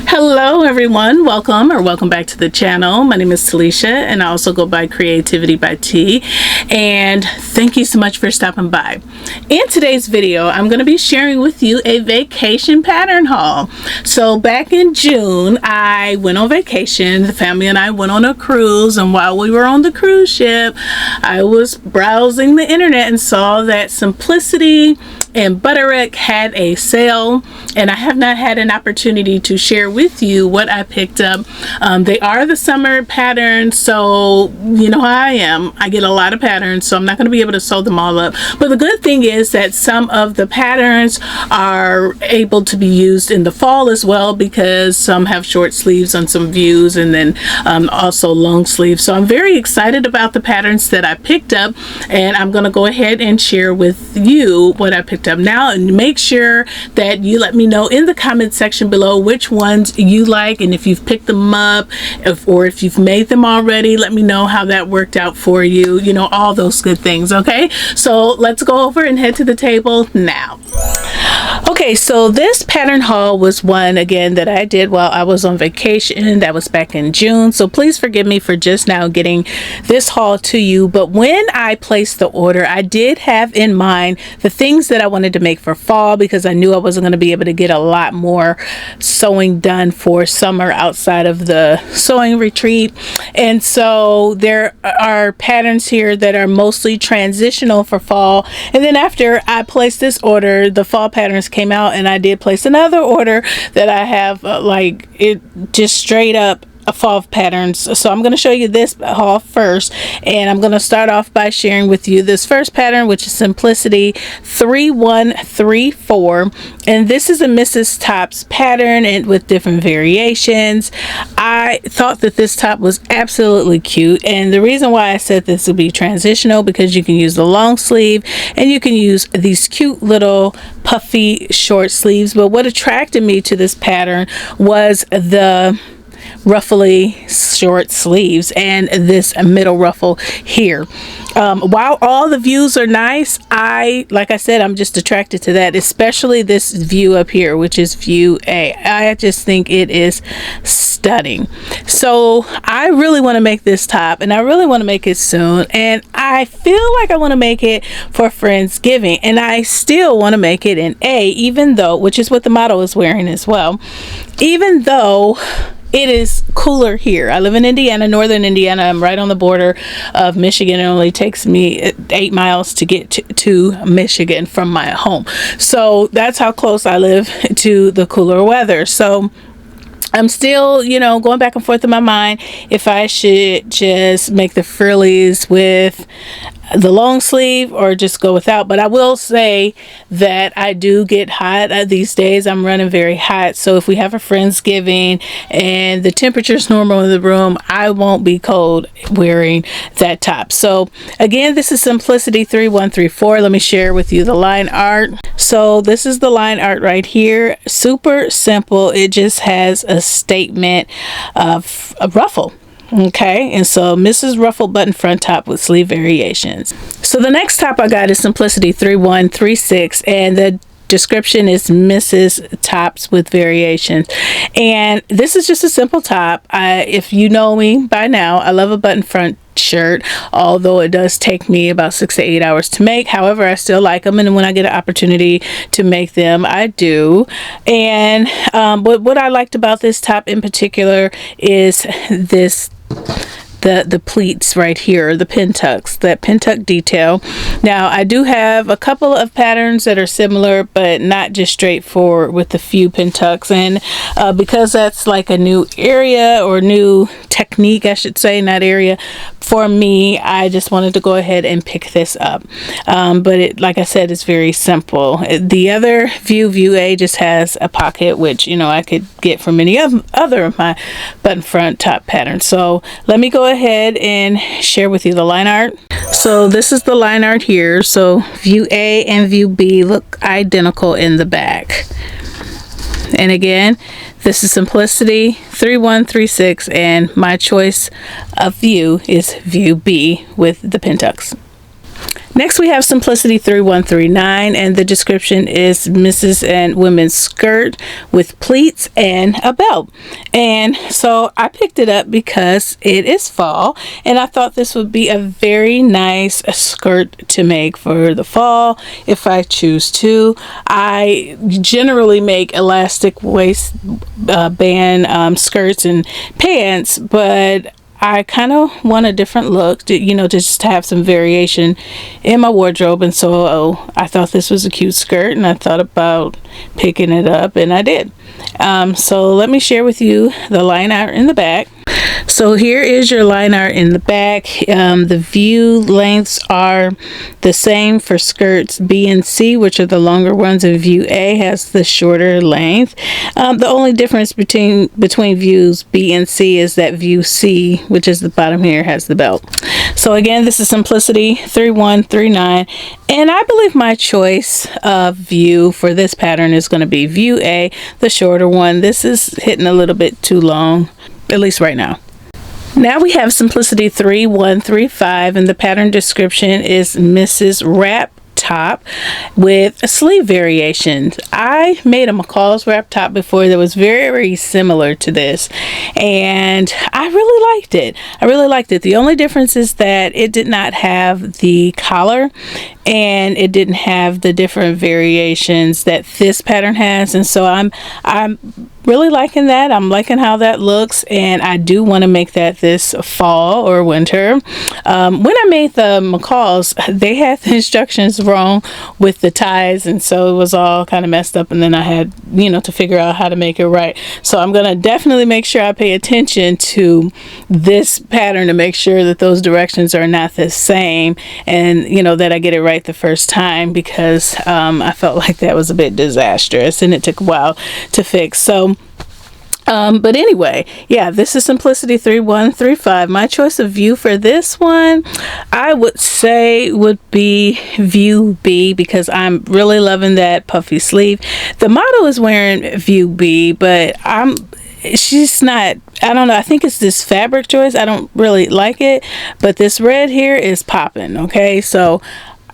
Hello everyone, welcome back to the channel. My name is Talisha and I also go by CreativiTeeByT, and thank you so much for stopping by. In today's video I'm going to be sharing with you a vacation pattern haul. So back in June I went on vacation. The family and I went on a cruise, and while we were on the cruise ship I was browsing the internet and saw that Simplicity and Butterick had a sale, and I have not had an opportunity to share with you what I picked up. They are the summer patterns, so you know how I am. I get a lot of patterns, so I'm not going to be able to sew them all up. But the good thing is that some of the patterns are able to be used in the fall as well, because some have short sleeves on some views, and then also long sleeves. So I'm very excited about the patterns that I picked up, and I'm going to go ahead and share with you what I picked up now. And make sure that you let me know in the comment section below which ones you like, and if you've picked them up, or if you've made them already, let me know how that worked out for you, you know, all those good things. Okay, so let's go over and head to the table now. Okay, so this pattern haul was one again that I did while I was on vacation. That was back in June, so please forgive me for just now getting this haul to you. But when I placed the order, I did have in mind the things that I wanted to make for fall, because I knew I wasn't going to be able to get a lot more sewing done for summer outside of the sewing retreat. And so there are patterns here that are mostly transitional for fall. And then after I placed this order, the fall patterns came out, and I did place another order that I have like it just straight up fall patterns. So I'm going to show you this haul first, and I'm going to start off by sharing with you this first pattern, which is Simplicity 3134, and this is a Mrs. Top's pattern and with different variations. I thought that this top was absolutely cute, and the reason why I said this would be transitional, because you can use the long sleeve and you can use these cute little puffy short sleeves. But what attracted me to this pattern was the ruffly short sleeves and this middle ruffle here. While all the views are nice, like I said, I'm just attracted to that, especially this view up here, which is view A. I just think it is stunning. So I really want to make this top, and I really want to make it soon, and I feel like I want to make it for Friendsgiving, and I still want to make it in A, even though, which is what the model is wearing as well, even though it is cooler here. I live in Indiana, northern Indiana. I'm right on the border of Michigan. It only takes me 8 miles to get to Michigan from my home. So that's how close I live to the cooler weather. So I'm still, you know, going back and forth in my mind if I should just make the frillies with the long sleeve or just go without. But I will say that I do get hot these days. I'm running very hot, so if we have a Friendsgiving and the temperature is normal in the room, I won't be cold wearing that top. So again, this is Simplicity 3134. Let me share with you the line art. So this is the line art right here. Super simple. It just has a statement of a ruffle. Okay, and so Mrs. Ruffle button front top with sleeve variations. So the next top I got is Simplicity 3136, and the description is Mrs. Tops with variations. And this is just a simple top. If you know me by now, I love a button front shirt, although it does take me about 6 to 8 hours to make. However, I still like them, and when I get an opportunity to make them, I do. And but what I liked about this top in particular is this the pleats right here, the Pintucks, that Pintuck detail. Now I do have a couple of patterns that are similar, but not just straightforward with the few Pintucks, and because that's like a new area or new technique, I should say, not area, for me, I just wanted to go ahead and pick this up. But it, like I said, it's very simple. The other view A just has a pocket, which, you know, I could get from any other of my button front top patterns. So let me go ahead and share with you the line art. So this is the line art here. So view A and view B look identical in the back. And again, this is Simplicity 3136, and my choice of view is view B with the Pintucks. Next we have Simplicity 3139, and the description is Mrs. and Women's skirt with pleats and a belt. And so I picked it up because it is fall, and I thought this would be a very nice skirt to make for the fall if I choose to. I generally make elastic waist band skirts and pants, but I kind of want a different look, to, you know, just to have some variation in my wardrobe. And so I thought this was a cute skirt, and I thought about picking it up, and I did. So let me share with you the line art in the back. So here is your line art in the back. The view lengths are the same for skirts B and C, which are the longer ones, and view A has the shorter length. The only difference between views B and C is that view C, which is the bottom here, has the belt. So again, this is Simplicity 3139, and I believe my choice of view for this pattern is going to be view A, the shorter one. This is hitting a little bit too long, at least right now. Now we have Simplicity 3135, and the pattern description is Mrs. Wrap top with a sleeve variation. I made a McCall's wrap top before that was very similar to this, and I really liked it. The only difference is that it did not have the collar, and it didn't have the different variations that this pattern has, and so I'm really liking that. I'm liking how that looks, and I do want to make that this fall or winter. When I made the McCalls, they had the instructions wrong with the ties, and so it was all kind of messed up, and then I had, you know, to figure out how to make it right. So I'm gonna definitely make sure I pay attention to this pattern to make sure that those directions are not the same, and you know, that I get it right the first time, because I felt like that was a bit disastrous and it took a while to fix. So but anyway, yeah, this is Simplicity 3135. My choice of view for this one, I would say, would be view B, because I'm really loving that puffy sleeve. The model is wearing view B, but she's not, I don't know, I think it's this fabric choice. I don't really like it, but this red here is popping. Okay, so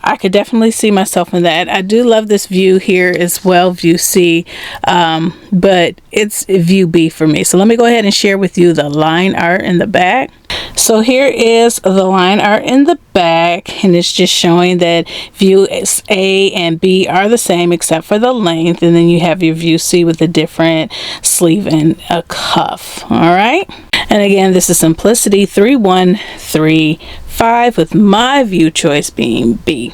I could definitely see myself in that. I do love this view here as well, view C, but it's view B for me. So let me go ahead and share with you the line art in the back. So here is the line art in the back, and it's just showing that view A and B are the same except for the length, and then you have your view C with a different sleeve and a cuff. All right, and again, this is Simplicity 3135 with my view choice being B.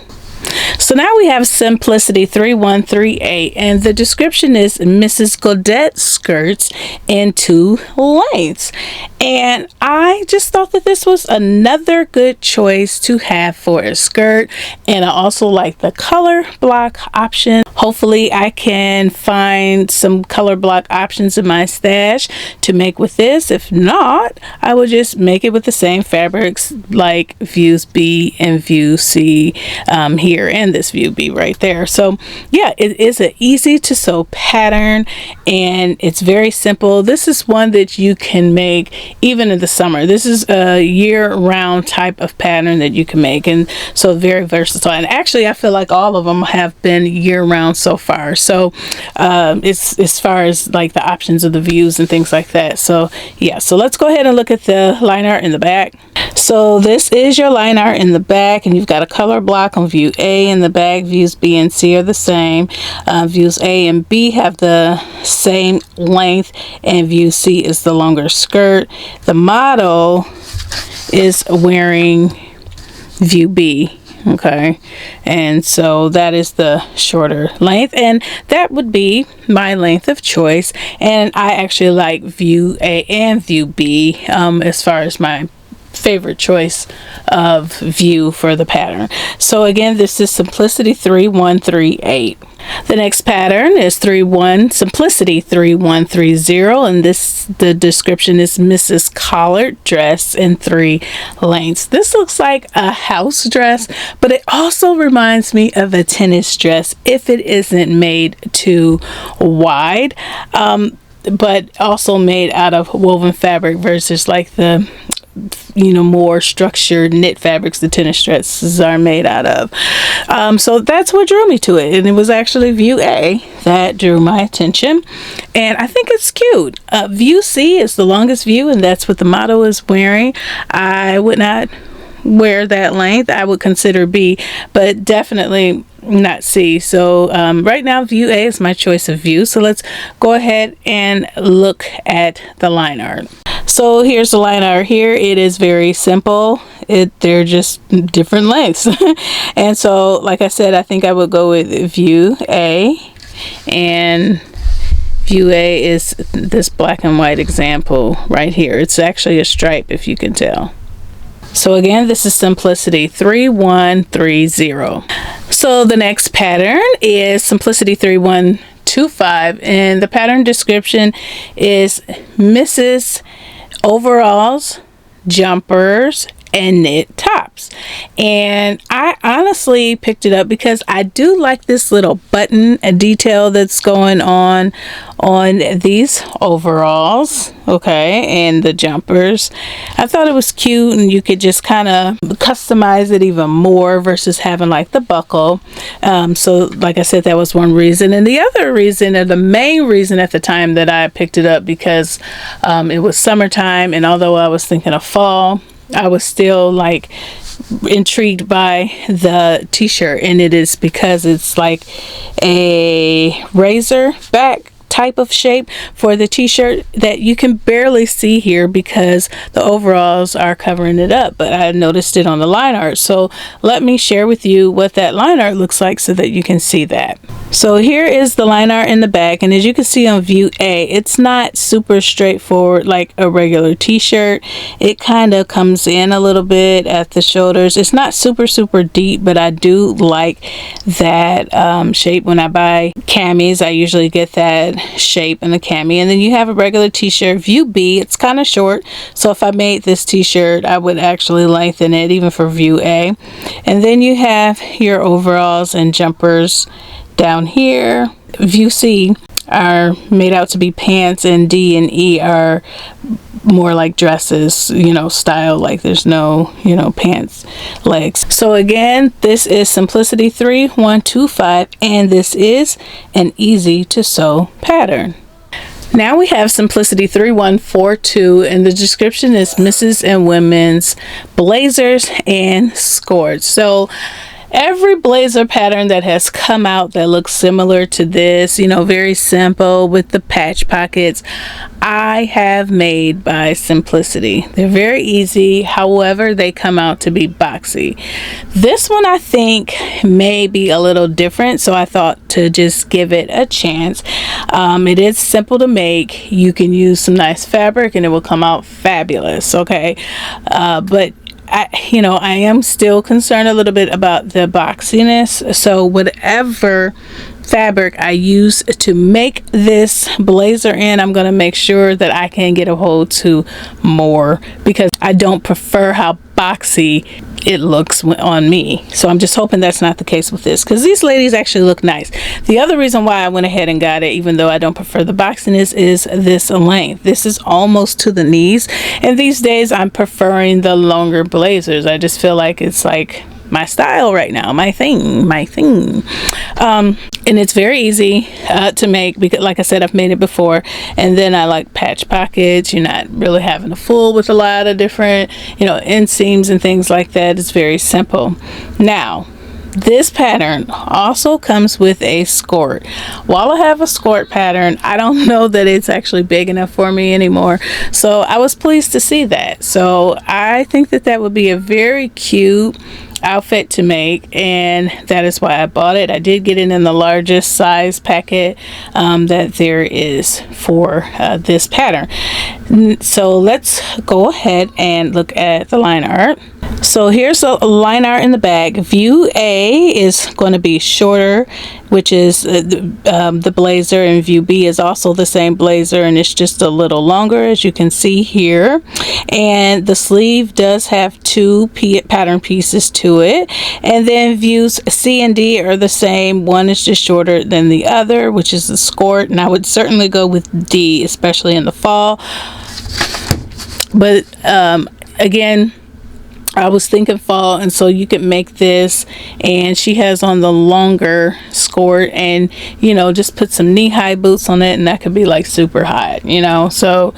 So now we have Simplicity 3138, and the description is Mrs. Godet skirts in 2 lengths. And I just thought that this was another good choice to have for a skirt, and I also like the color block option. Hopefully I can find some color block options in my stash to make with this. If not, I will just make it with the same fabrics like views B and view C here, and this view B right there. So yeah, it is an easy to sew pattern, and it's very simple. This is one that you can make even in the summer. This is a year-round type of pattern that you can make, and so very versatile. And actually I feel like all of them have been year-round so far. So it's as far as like the options of the views and things like that. So yeah, so let's go ahead and look at the line art in the back. So this is your line art in the back, and you've got a color block on view A in the back. Views B and C are the same. Views A and B have the same length, and view C is the longer skirt. The model is wearing view B. Okay, and so that is the shorter length, and that would be my length of choice. And I actually like view A and view B as far as my favorite choice of view for the pattern. So again, this is Simplicity 3138. The next pattern is Simplicity 3130, and the description is Mrs. Collared dress in 3 lengths. This looks like a house dress, but it also reminds me of a tennis dress if it isn't made too wide, but also made out of woven fabric versus like the you know, more structured knit fabrics the tennis dresses are made out of. So that's what drew me to it, and it was actually view A that drew my attention, and I think it's cute. View C is the longest view, and that's what the model is wearing. I would not wear that length. I would consider B, but definitely not C. So right now view A is my choice of view. So let's go ahead and look at the line art. So here's the line art here. It is very simple. They're just different lengths. And so like I said, I think I would go with view A, and view A is this black and white example right here. It's actually a stripe, if you can tell. So again, this is Simplicity 3130. So the next pattern is Simplicity 3125, and the pattern description is Mrs. Overalls, jumpers, and knit tops. And I honestly picked it up because I do like this little button detail that's going on these overalls, okay, and the jumpers. I thought it was cute, and you could just kind of customize it even more versus having like the buckle. So like I said, that was one reason. And the other reason, or the main reason at the time that I picked it up, because it was summertime, and although I was thinking of fall, I was still like intrigued by the t-shirt, and it is because it's like a razorback type of shape for the t-shirt that you can barely see here because the overalls are covering it up, but I noticed it on the line art. So let me share with you what that line art looks like so that you can see that. So here is the line art in the back, and as you can see on view A, it's not super straightforward like a regular t-shirt. It kind of comes in a little bit at the shoulders. It's not super deep, but I do like that shape. When I buy camis, I usually get that shape in the cami. And then you have a regular t-shirt, view B. It's kind of short, so if I made this t-shirt, I would actually lengthen it even for view A. And then you have your overalls and jumpers down here. View C are made out to be pants, and D and E are more like dresses, you know, style, like there's no, you know, pants legs. So again, this is Simplicity 3125, and this is an easy to sew pattern. Now we have Simplicity 3142, and the description is Mrs. and Women's blazers and skirts. So every blazer pattern that has come out that looks similar to this, you know, very simple with the patch pockets, I have made by Simplicity. They're very easy, however they come out to be boxy. This one I think may be a little different, so I thought to just give it a chance. It is simple to make. You can use some nice fabric and it will come out fabulous, okay? But I am still concerned a little bit about the boxiness. So whatever fabric I use to make this blazer in, I'm going to make sure that I can get a hold to more, because I don't prefer how boxy it looks on me. So I'm just hoping that's not the case with this, because these ladies actually look nice. The other reason why I went ahead and got it, even though I don't prefer the boxiness, is this length. This is almost to the knees, and these days I'm preferring the longer blazers. I just feel like it's like my style right now, my thing. And it's very easy to make, because like I said, I've made it before. And then I like patch pockets. You're not really having to fool with a lot of different, inseams and things like that. It's very simple. Now, this pattern also comes with a skirt. While I have a skirt pattern, I don't know that it's actually big enough for me anymore. So I was pleased to see that. So I think that that would be a very cute outfit to make, and that is why I bought it. I did get it in the largest size packet that there is for this pattern. So let's go ahead and look at the line art. So here's a line art in the back. View A is going to be shorter, which is the blazer, and view B is also the same blazer, and it's just a little longer, as you can see here. And the sleeve does have two pattern pieces to it. And then views C and D are the same. One is just shorter than the other, which is the skirt, and I would certainly go with D, especially in the fall. But again, I was thinking fall, and so you could make this, and she has on the longer skirt, and you know, just put some knee-high boots on it, and that could be like super hot, you know. So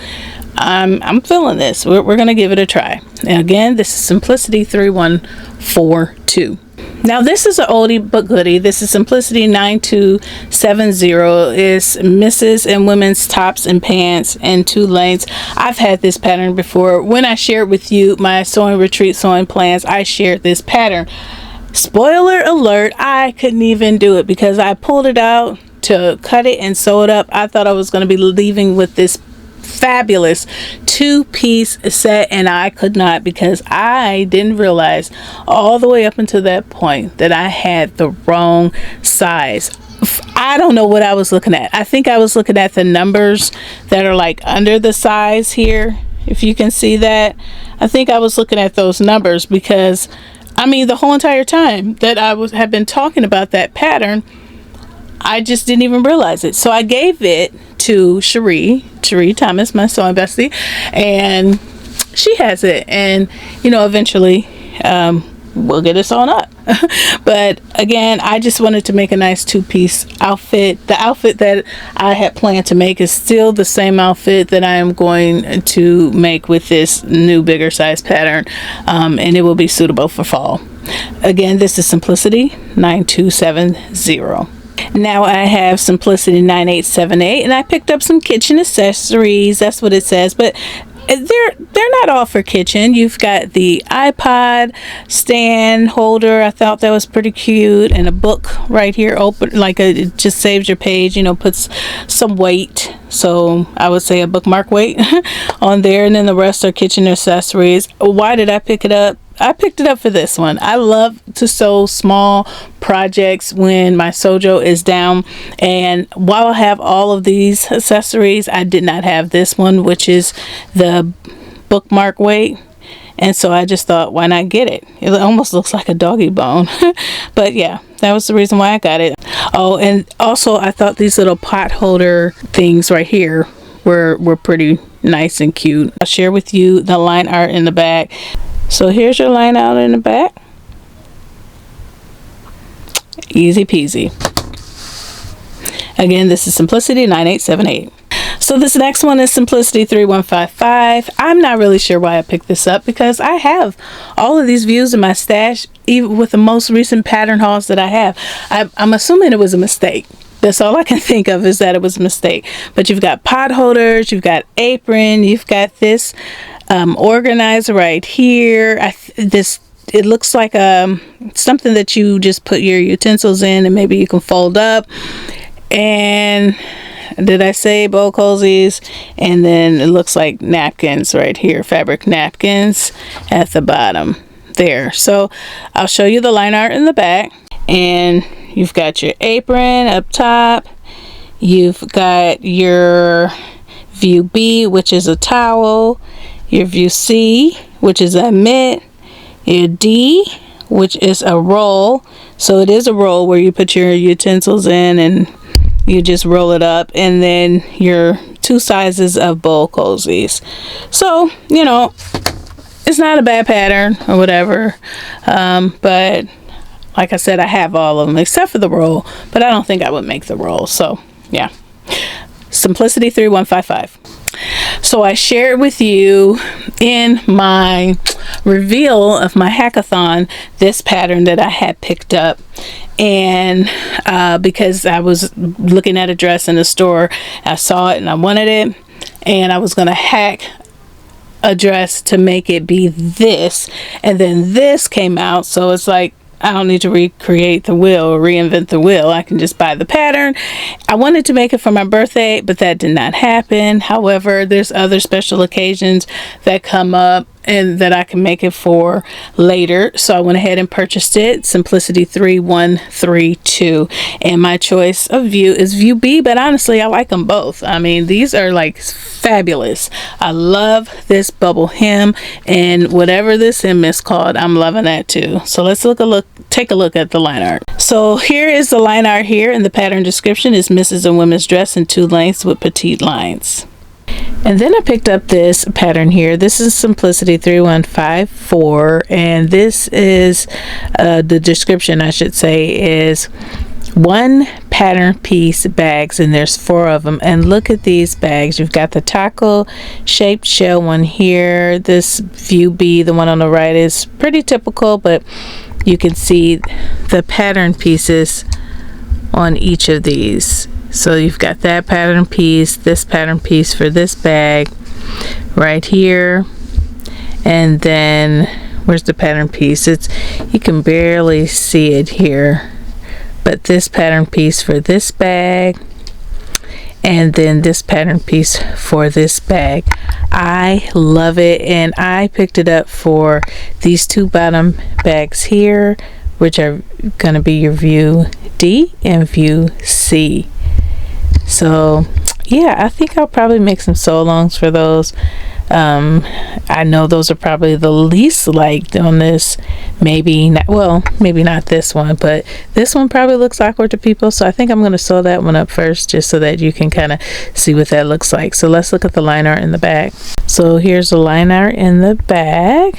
I'm feeling this. We're gonna give it a try. And again, this is Simplicity 3142. Now this is an oldie but goodie. This is Simplicity 9270. It's misses and women's tops and pants and 2 lengths. I've had this pattern before. When I shared with you my sewing retreat sewing plans, I shared this pattern. Spoiler alert, I couldn't even do it because I pulled it out to cut it and sew it up. I thought I was going to be leaving with this fabulous 2-piece set, and I could not, because I didn't realize all the way up until that point that I had the wrong size. I don't know what I was looking at. I think I was looking at the numbers that are like under the size here, if you can see that. I think I was looking at those numbers, because I mean, the whole entire time that I have been talking about that pattern, I just didn't even realize it. So I gave it to Cherie Thomas, my sewing bestie, and she has it. And you know, eventually we'll get it sewn up. But again, I just wanted to make a nice 2-piece outfit. The outfit that I had planned to make is still the same outfit that I am going to make with this new bigger size pattern, and it will be suitable for fall. Again, this is Simplicity 9270. Now I have Simplicity 9878, and I picked up some kitchen accessories. That's what it says, but they're not all for kitchen. You've got the iPod stand holder. I thought that was pretty cute, and a book right here open, like it just saves your page, you know, puts some weight, so I would say a bookmark weight on there. And then the rest are kitchen accessories. Why did I pick it up? I picked it up for this one. I love to sew small projects when my sojo is down, and while I have all of these accessories, I did not have this one, which is the bookmark weight, and so I just thought, why not get it? It almost looks like a doggy bone. But yeah, that was the reason why I got it. Oh, and also I thought these little pot holder things right here were pretty nice and cute. I'll share with you the line art in the back. So here's your line out in the back. Easy peasy. Again, this is Simplicity 9878. So this next one is Simplicity 3155. I'm not really sure why I picked this up, because I have all of these views in my stash, even with the most recent pattern hauls that I have. I'm assuming it was a mistake. That's all I can think of, is that it was a mistake. But you've got pot holders, you've got apron, you've got this organizer right here. It looks like something that you just put your utensils in, and maybe you can fold up. And did I say bowl cozies? And then it looks like napkins right here, fabric napkins at the bottom there. So I'll show you the line art in the back. And you've got your apron up top. You've got your view B, which is a towel. Your view C, which is a mitt. Your D, which is a roll. So it is a roll where you put your utensils in and you just roll it up. And then your 2 sizes of bowl cozies. So, you know, it's not a bad pattern or whatever. But like I said, I have all of them except for the roll, but I don't think I would make the roll. So yeah, Simplicity 3155. So I shared with you in my reveal of my hackathon this pattern that I had picked up, and because I was looking at a dress in the store, I saw it and I wanted it, and I was going to hack a dress to make it be this, and then this came out, so it's like I don't need to recreate the wheel or reinvent the wheel. I can just buy the pattern. I wanted to make it for my birthday, but that did not happen. However, there's other special occasions that come up and that I can make it for later. So I went ahead and purchased it, Simplicity 3132. And my choice of view is view B, but honestly, I like them both. I mean, these are like fabulous. I love this bubble hem, and whatever this hem is called, I'm loving that too. So let's take a look at the line art. So here is the line art here, and the pattern description is Mrs. and Women's dress in 2 lengths with petite lines. And then I picked up this pattern here. This is Simplicity 3154, and this is the description, I should say, is one pattern piece bags, and there's 4 of them. And look at these bags. You've got the taco shaped shell one here. This view B, the one on the right, is pretty typical, but you can see the pattern pieces on each of these. So you've got that pattern piece, this pattern piece for this bag right here, and then where's the pattern piece? You can barely see it here, but this pattern piece for this bag, and then this pattern piece for this bag. I love it, and I picked it up for these 2 bottom bags here, which are going to be your view D and view C. So yeah, I think I'll probably make some sew-alongs for those. I know those are probably the least liked on this. Maybe not, well, maybe not this one, but this one probably looks awkward to people, so I think I'm going to sew that one up first, just so that you can kind of see what that looks like. So let's look at the line art in the bag. So here's the line art in the bag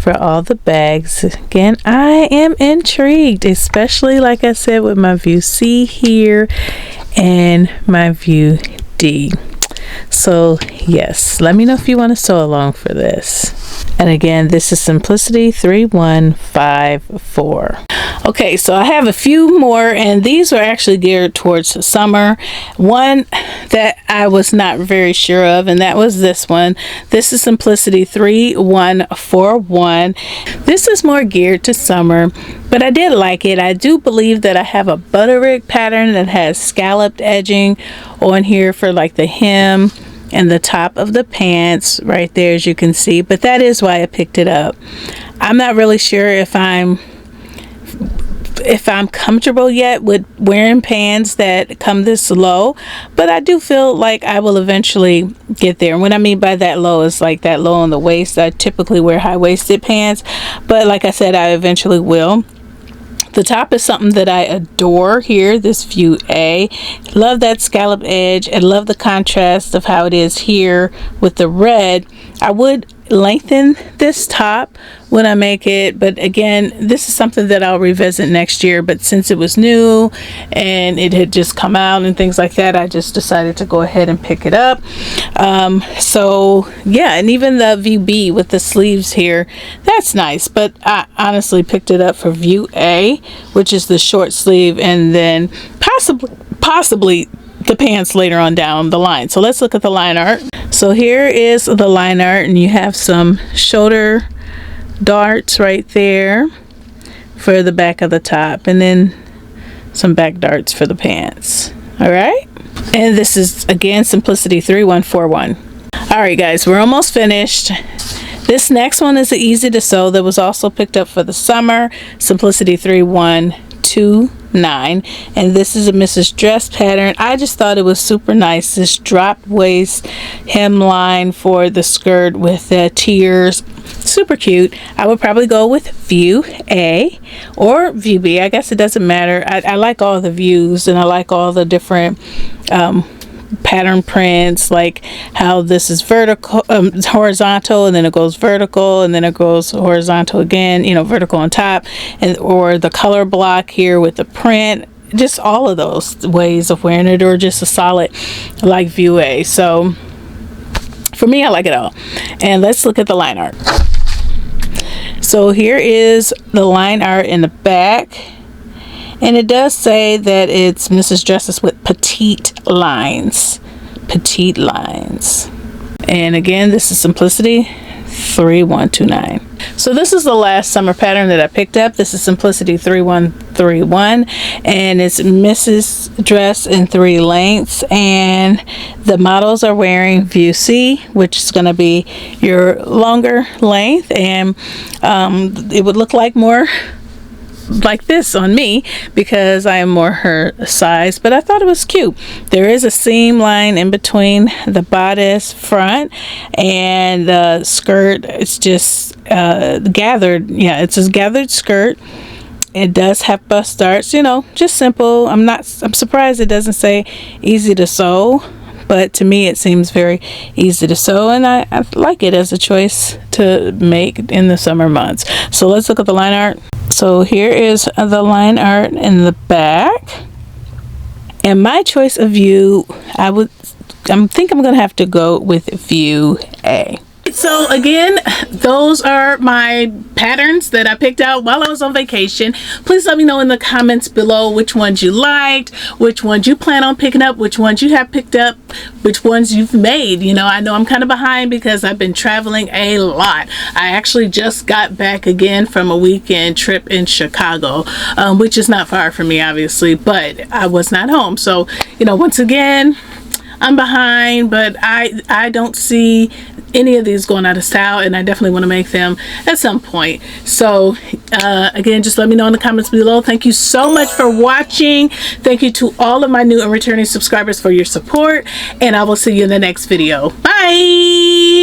for all the bags. Again, I am intrigued, especially like I said with my view C here and my view D. So yes, let me know if you want to sew along for this. And again, this is Simplicity 3154. Okay, so I have a few more, and these are actually geared towards summer. One that I was not very sure of, and that was this one. This is Simplicity 3141. This is more geared to summer, but I did like it. I do believe that I have a butterick pattern that has scalloped edging on here for like the hem and the top of the pants right there, as you can see, but that is why I picked it up. I'm not really sure if I'm comfortable yet with wearing pants that come this low, but I do feel like I will eventually get there. And what I mean by that low is like that low on the waist. I typically wear high-waisted pants, but like I said, I eventually will. The top is something that I adore here, this view A. Love that scallop edge. I love the contrast of how it is here with the red. I would lengthen this top when I make it, but again, this is something that I'll revisit next year. But since it was new and it had just come out and things like that, I just decided to go ahead and pick it up. So yeah, and even the view B with the sleeves here, that's nice, but I honestly picked it up for view A, which is the short sleeve, and then possibly the pants later on down the line. So let's look at the line art. So here is the line art, and you have some shoulder darts right there for the back of the top, and then some back darts for the pants. All right, and this is again Simplicity 3141. All right guys, we're almost finished. This next one is easy to sew, that was also picked up for the summer, Simplicity 3129, and this is a Mrs. Dress pattern. I just thought it was super nice, this drop waist hemline for the skirt with the tiers. Super cute. I would probably go with view A or view B. I guess it doesn't matter. I like all the views, and I like all the different pattern prints, like how this is vertical, horizontal, and then it goes vertical, and then it goes horizontal again, you know, vertical on top, and or the color block here with the print. Just all of those ways of wearing it, or just a solid like view A. So for me, I like it all. And let's look at the line art. So here is the line art in the back, and it does say that it's Mrs. Dresses with petite lines. Petite lines. And again, this is Simplicity 3129. So this is the last summer pattern that I picked up. This is Simplicity 3131, and it's Mrs. Dress in 3 lengths, and the models are wearing view C, which is going to be your longer length, and it would look like more like this on me because I am more her size, but I thought it was cute. There is a seam line in between the bodice front and the skirt. It's just gathered. Yeah, it's a gathered skirt. It does have bust darts, you know, just simple. I'm surprised it doesn't say easy to sew, but to me it seems very easy to sew, and I like it as a choice to make in the summer months. So let's look at the line art. So here is the line art in the back, and my choice of view, I think I'm gonna have to go with view A. So again, those are my patterns that I picked out while I was on vacation. Please let me know in the comments below which ones you liked, which ones you plan on picking up, which ones you have picked up, which ones you've made. You know, I know I'm kind of behind because I've been traveling a lot. I actually just got back again from a weekend trip in Chicago, which is not far from me, obviously, but I was not home. So, you know, once again, I'm behind, but I don't see any of these going out of style, and I definitely want to make them at some point. So again, just let me know in the comments below. Thank you so much for watching. Thank you to all of my new and returning subscribers for your support, and I will see you in the next video. Bye.